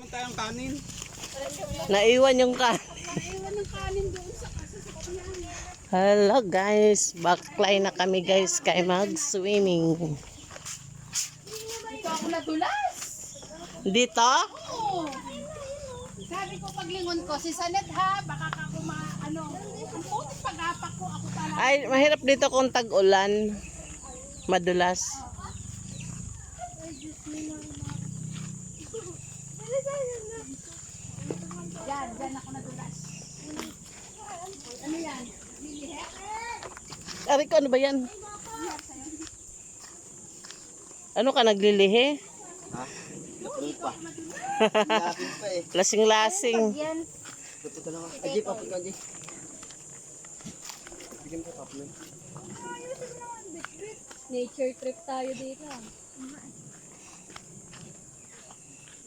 Tayong kanin. Naiwan yung kanin. Naiwan ng kanin doon sa kasasakot niya. Hello guys, backfly na kami guys kay mag-swimming. Dito ako nadulas. Dito? Oo. Sabi ko paglingon ko, si Sanet ha, baka ka ano, ang putis pag-apak ko, ako talaga. Ay, mahirap dito kung tag-ulan. Madulas. Diyan ako nadulas. Ano yan? Lilihe? Ari ko, ano ba yan? Ano ka, naglilihi? Ha? Natuloy pa. Lapin pa eh. Lasing-lasing. Buto ka naman. Aji, papit ka, Aji. Bigyan ko kaplo. Nature trip tayo dito.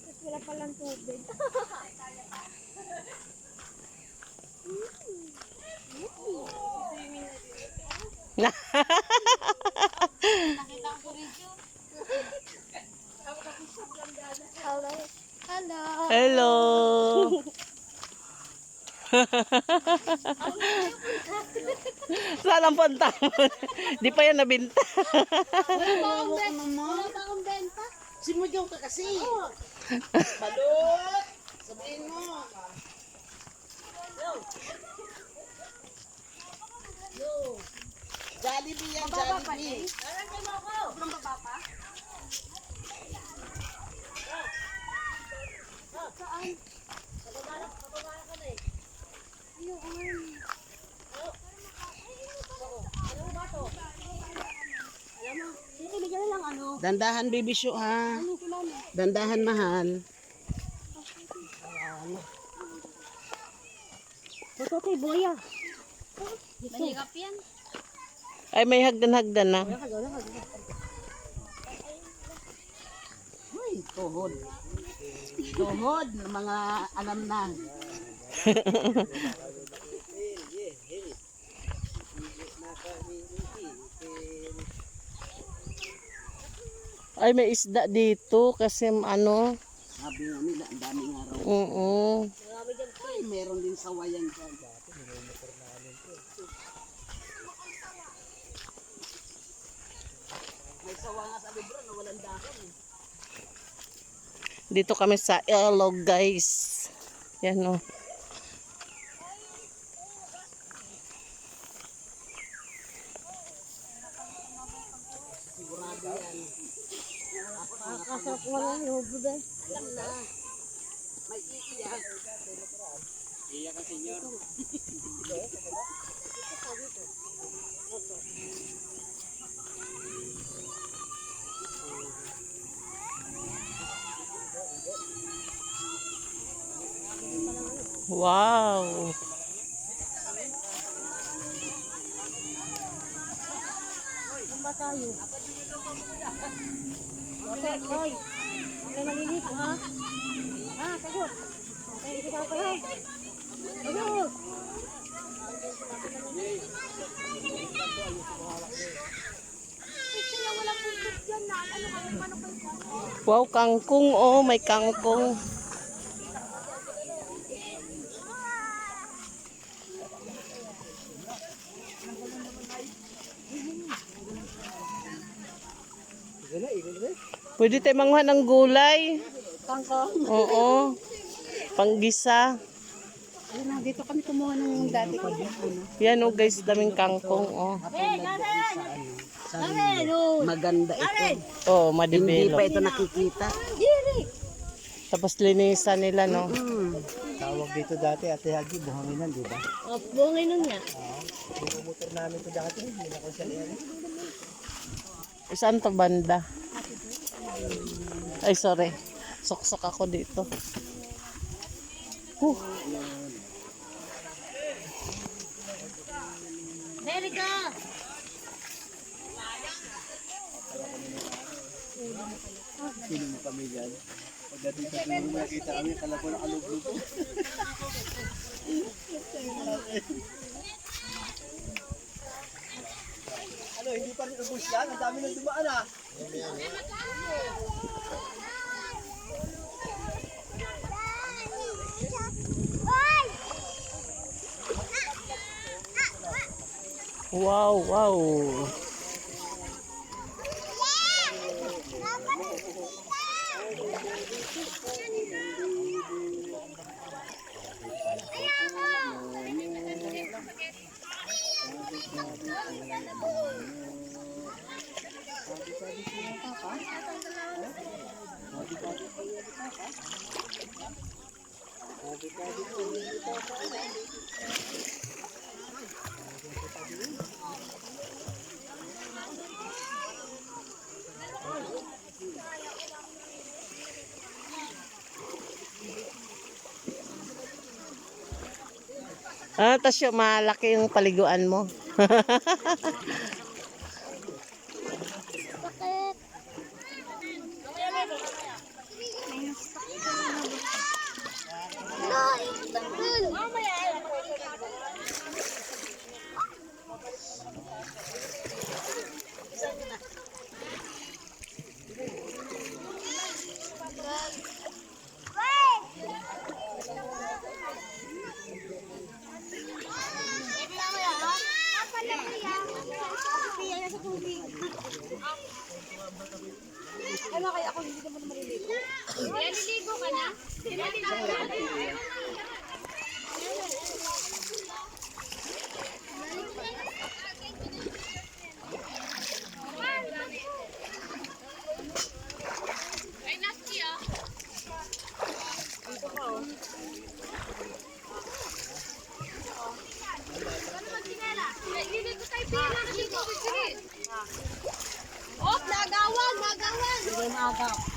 Tapos wala palang tubig. Hello. Hello. Hello. Saan ang punta mo? Di pa yan nabinta. Wala pa akong benta. Simudyo ka kasi. Balot! Sabihin mo. Yo. Jollibee yan, Jollibee. Sobrang baba pa? Saan? Pababa ka na eh. Ayun. Ano ba to? Alam mo, sige, bigyan na lang ano. Dandahan, baby show ha. Anong kilala? Dandahan, mahal. Ito kay Boya. Mahirap yan. Ay, may hagdan-hagdan na. Uy, tuhod. Tuhod, mga alam na. Ay, may isda dito kasi ano. Sabi nga nila, ang daming araw. Oo. Ay, meron din sawayan dyan. May sawa nga sa libro na walang dahon. Dito kami sa Ilog guys. Yan o. Sigurado yan. Nakakasarap ko lang yung bube. Alam na. May iiyak. Iiyak ka, senyor. Wow. Saan ba tayo? Okay, hoy. Okay, maliligo ha? Ha, sagot. Okay, hindi ka pala. Sagot. Sila walang puntot dyan na. Ano kayo, paano kayo? Wow, kangkong oh, may kangkong. Pwede tayo manguha ng gulay. Kangkong. Oo. Panggisa. Ayun na, dito kami kumuha ng dati ko. Yan oh guys, daming kangkong oh. Maganda ito. Oh, Hindi madibelo. pa ito nakikita. Tapos linisan nila no. Tawag dito dati, Ate Hagi, buhanginan, di ba? O, bungay nun nga. Yung motor namin ito dati, hindi na ko siya liyan. Saan to banda? Ay, sorry. Sok-sok ako dito. Derika! Sino mo kami dyan? Pagdating sa dulo, nakita kami, kala ko nakalubog. Ano, hindi pa rin ubus yan? Ang dami nang dumaan ah. Wow, wow. Ah, tas yung malaki yung paliguan mo. Ano kaya ako hindi naman maliligo? Naliligo ka na? Naliligo ka na? Ay, nasty ah. Dito tayo pila kasi tubig. Oh, nagawan, nagawan. Hindi na agaw.